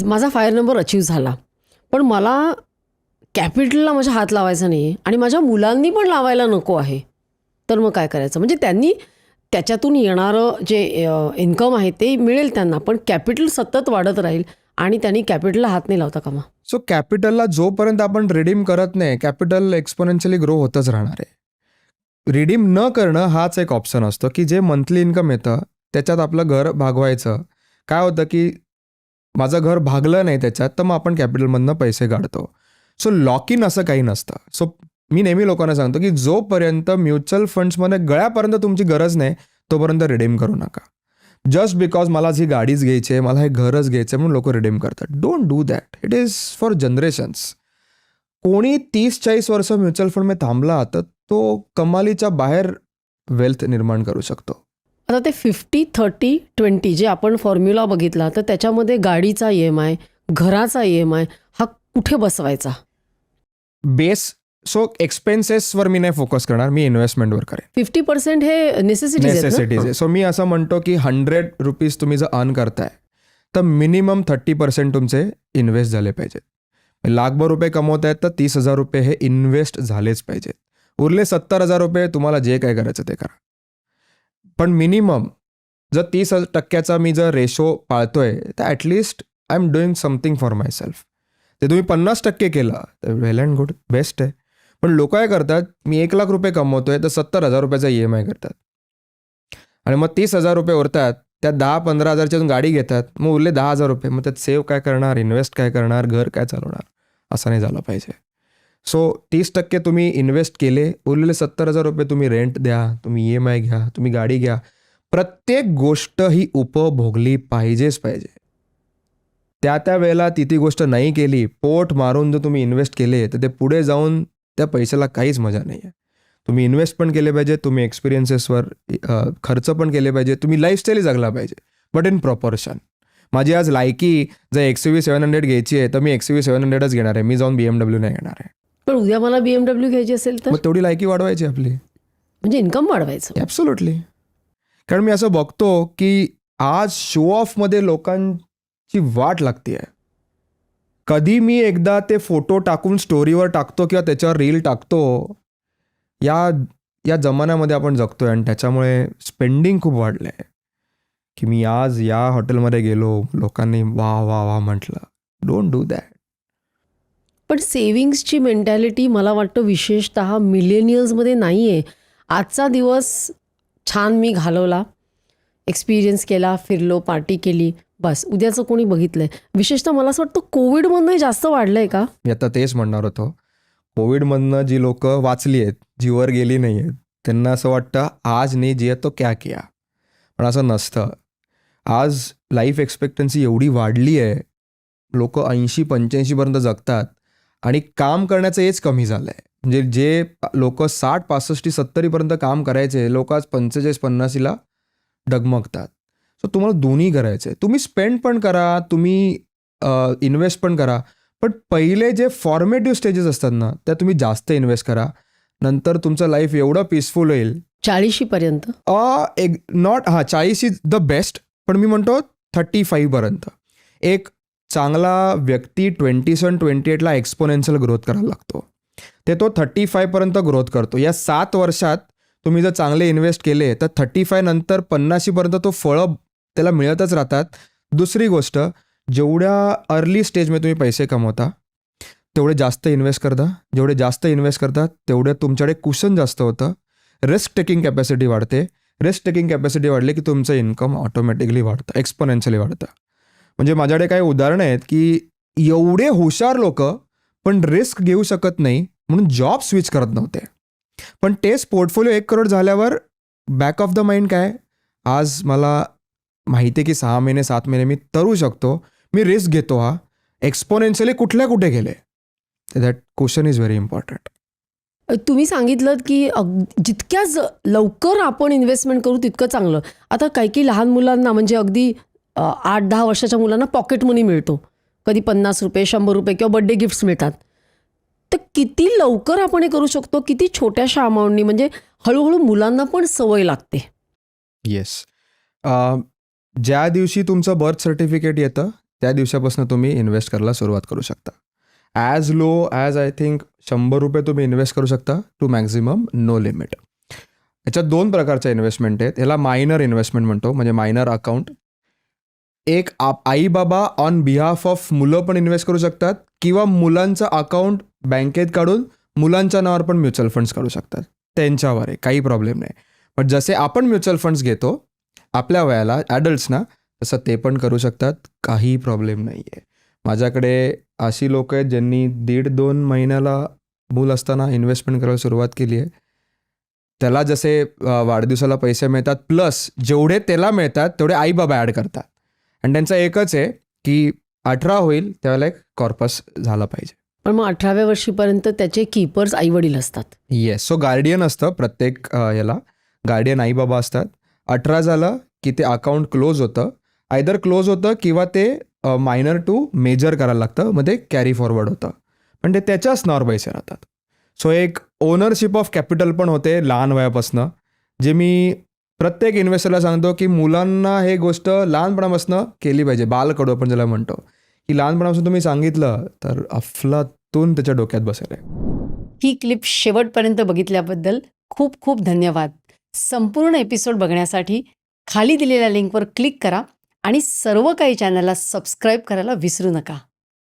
माझा fire number achieve झाला, पण मला कॅपिटलला माझ्या हात लावायचा नाही आहे आणि माझ्या मुलांनी पण लावायला नको आहे, तर मग काय करायचं? म्हणजे त्यांनी त्याच्यातून येणारं जे इन्कम आहे ते मिळेल त्यांना, पण कॅपिटल सतत वाढत राहील आणि त्यांनी कॅपिटलला हात नाही लावता कामा. सो कॅपिटलला जोपर्यंत आपण रिडीम करत नाही, कॅपिटल एक्सपोनेन्शियली ग्रो होतच राहणार आहे. रिडीम न करणं हाच एक ऑप्शन असतो की जे मंथली इन्कम येतं त्याच्यात आपलं घर भागवायचं. काय होतं की माझं घर भागलं नाही त्याच्यात, तर मग आपण कॅपिटलमधनं पैसे काढतो. सो लॉक इन असं काही नसतं. सो मी नेहमी लोकांना सांगतो की जोपर्यंत म्युच्युअल फंड्समध्ये गळ्यापर्यंत तुमची गरज नाही तोपर्यंत रिडीम करू नका. जस्ट बिकॉज मला ही गाडीच घ्यायची आहे, मला हे घरच घ्यायचं आहे म्हणून लोक रिडीम करतात. Don't do that. It is for generations. कोणी 30-40 वर्ष म्युच्युअल फंडमध्ये थांबला तर तो कमालीच्या बाहेर वेल्थ निर्माण करू शकतो. आता ते 50-30-20 जे आपण फॉर्म्युला बघितला, तर त्याच्यामध्ये गाडीचा EMI, घराचा EMI हा कुठे बसवायचा? बेस. सो एक्सपेन्सेसवर मी नाही फोकस करणार, मी इन्व्हेस्टमेंटवर करेन. 50% हे नेसेसिटीज आहे. सो मी असं म्हणतो की ₹100 तुम्ही जर अर्न करताय तर मिनिमम 30% तुमचे इन्व्हेस्ट झाले पाहिजेत. ₹1,00,000 कमवत आहेत तर ₹30,000 हे इन्व्हेस्ट झालेच पाहिजेत. उरले ₹70,000 तुम्हाला जे काय करायचं ते करा. पण मिनिमम जर 30% मी जर रेशो पाळतोय तर at least I am doing something for my self. ते तुम्ही 50% केलं तर वेल अँड गुड, बेस्ट आहे. पण लोक काय करतात, मी ₹1,00,000 कमवतोय तर ₹70,000 EMI करतात आणि मग ₹30,000 उरतात, त्यात 10-15,000ची गाडी घेतात, मग उरले ₹10,000. मग त्यात सेव्ह काय करणार, इन्व्हेस्ट काय करणार, घर काय चालवणार? असं नाही झालं पाहिजे. सो 30% तुम्ही इन्व्हेस्ट केले, उरलेले ₹70,000 तुम्ही रेंट द्या, तुम्ही EMI घ्या, तुम्ही गाडी घ्या. प्रत्येक गोष्ट ही उपभोगली पाहिजेच पाहिजे. त्या वेळेला ती गोष्ट नाही केली, पोट मारून जर तुम्ही इन्व्हेस्ट केले तर ते पुढे जाऊन त्या पैशाला काहीच मजा नाही आहे. तुम्ही इन्व्हेस्ट पण केले पाहिजे, तुम्ही एक्सपिरियन्सेसवर खर्च पण केले पाहिजे, तुम्ही लाईफस्टाईलही जगला पाहिजे, बट इन प्रॉपोर्शन. माझी आज लायकी जर XUV 700 घ्यायची आहे तर मी XUV 700च घेणार आहे, मी जाऊन BMW नाही घेणार आहे. पण उद्या मला BMW घ्यायची असेल तर मग तेवढी लायकी वाढवायची आपली, म्हणजे इन्कम वाढवायचं. ॲब्सोल्युटली. कारण मी असं बघतो की आज शो ऑफमध्ये लोकांची वाट लागते आहे. कधी मी एकदा ते फोटो टाकून स्टोरीवर टाकतो किंवा त्याच्यावर रील टाकतो, या जमान्यामध्ये आपण जगतोय आणि त्याच्यामुळे स्पेंडिंग खूप वाढलं आहे. की मी आज या हॉटेलमध्ये गेलो, लोकांनी वा वा वा म्हटलं. Don't do that. पण सेव्हिंग्सची मेंटॅलिटी मला वाटतं विशेषतः मिलेनियल्समध्ये नाही आहे. आजचा दिवस छान मी घालवला, एक्सपिरियन्स केला, फिरलो, पार्टी केली, बस. उद्याचं कोणी बघितलंय? विशेषतः मला असं वाटतं कोविडमधनं जास्त वाढलंय का? मी आता तेच म्हणणार होतो. कोविडमधनं जी लोक वाचली आहेत, जी वर गेली नाही आहेत, त्यांना असं वाटतं आज नाही जिया तो क्या किया. पण असं नसतं. आज लाईफ एक्सपेक्टन्सी एवढी वाढली आहे, लोक 80-85पर्यंत जगतात आणि काम करण्याचं एज कमी झालं आहे. म्हणजे जे लोक 60-65-70पर्यंत काम करायचे, लोक आज 45-50ला डगमगतात. सो तुम्हाला दोन्ही करायचं आहे. तुम्ही स्पेंड पण करा, तुम्ही इन्व्हेस्ट पण करा, पण पहिले जे फॉर्मेटिव्ह स्टेजेस असतात ना, त्या तुम्ही जास्त इन्व्हेस्ट करा. नंतर तुमचं लाईफ एवढं पीसफुल होईल. 40 पर्यंत नॉट 40 इज द बेस्ट, पण मी म्हणतो 35 पर्यंत. एक चांगला व्यक्ती 27-28ला एक्सपोनेन्शियल ग्रोथ करायला लागतो, ते तो 35 पर्यंत ग्रोथ करतो. या 7 वर्षात तुम्ही जर चांगले इन्व्हेस्ट केले तर 35 नंतर 50 पर्यंत तो फळं त्याला मिळतच राहतात. दुसरी गोष्ट, जेवढ्या अर्ली स्टेजमध्ये तुम्ही पैसे कमवता तेवढे जास्त इन्व्हेस्ट करता. जेवढे जास्त इन्व्हेस्ट करतात तेवढे तुमच्याकडे कुशन जास्त होतं, रिस्क टेकिंग कॅपॅसिटी वाढते. रिस्क टेकिंग कॅपॅसिटी वाढली की तुमचं इन्कम ऑटोमॅटिकली वाढतं, एक्सपोनेन्शियली वाढतं. म्हणजे माझ्याकडे काही उदाहरणं आहेत की एवढे हुशार लोक पण रिस्क घेऊ शकत नाही म्हणून जॉब स्विच करत नव्हते, पण तेच पोर्टफोलिओ 1 करोड झाल्यावर बॅक ऑफ द माइंड काय, आज मला माहिती आहे की 6 महिने 7 महिने मी तरू शकतो, मी रिस्क घेतो, हा एक्सपोनेन्शियली कुठे गेले. That question is very important. तुम्ही सांगितलं की जितक्याच लवकर आपण इन्व्हेस्टमेंट करू तितकं चांगलं. आता काही लहान मुलांना, म्हणजे अगदी 8-10 वर्षाच्या मुलांना पॉकेट मनी मिळतो, कधी ₹50, ₹100 किंवा बर्थडे गिफ्ट्स मिळतात. तर किती लवकर आपण हे करू शकतो, किती छोट्याशा अमाऊंटनी, म्हणजे हळूहळू मुलांना पण सवय लागते. येस. ज्या दिवशी तुमचं बर्थ सर्टिफिकेट येतं त्या दिवसापासून तुम्ही इन्व्हेस्ट करायला सुरुवात करू शकता. As low as I think ₹100 तुम्ही इन्व्हेस्ट करू शकता टू मॅक्झिमम नो लिमिट. याच्यात 2 प्रकारच्या इन्व्हेस्टमेंट आहेत. याला मायनर इन्व्हेस्टमेंट म्हणतो, म्हणजे मायनर अकाउंट. एक आई बाबा ऑन बिहाफ ऑफ मुलं पण इन्व्हेस्ट करू शकतात, किंवा मुलांचं अकाउंट बँकेत काढून मुलांच्या नावावर पण म्युच्युअल फंड्स काढू शकतात. त्यांच्यावर आहे, काही प्रॉब्लेम नाही. पण जसे आपण म्युच्युअल फंड्स घेतो आपल्या वयाला ॲडल्ट्सना, तसं ते पण करू शकतात, काही प्रॉब्लेम नाही आहे. माझ्याकडे अशी लोक आहेत ज्यांनी 1.5-2 महिन्याला मूल असताना इन्व्हेस्टमेंट करायला सुरुवात केली आहे. त्याला जसे वाढदिवसाला पैसे मिळतात, प्लस जेवढे त्याला मिळतात तेवढे आई बाबा ॲड करतात. आणि त्यांचं एकच आहे की 18 होईल त्यावेळेला एक कॉर्पस झाला पाहिजे. पण मग 18व्या वर्षीपर्यंत त्याचे कीपर्स आईवडील असतात. येस, सो गार्डियन असतं प्रत्येक याला, गार्डियन आई बाबा असतात. 18 झालं की ते अकाउंट क्लोज होतं, आयदर क्लोज होतं किंवा ते मायनर टू मेजर करायला लागतं, मग ते कॅरी फॉरवर्ड होतं. पण ते त्याच्याच नावावर पैसे राहतात. सो एक ओनरशिप ऑफ कॅपिटल पण होते लहान वयापासनं, जे मी प्रत्येक इन्व्हेस्टरला सांगतो की मुलांना हे गोष्ट लहानपणापासून केली पाहिजे. बालकडू आपण ज्याला म्हणतो, की लहानपणापासून तुम्ही सांगितलं तर अफलातून त्याच्या डोक्यात बसेल. ही क्लिप शेवटपर्यंत बघितल्याबद्दल खूप खूप धन्यवाद. संपूर्ण एपिसोड बघण्यासाठी खाली दिलेल्या लिंकवर क्लिक करा आणि सर्व काही चॅनलला सबस्क्राईब करायला विसरू नका.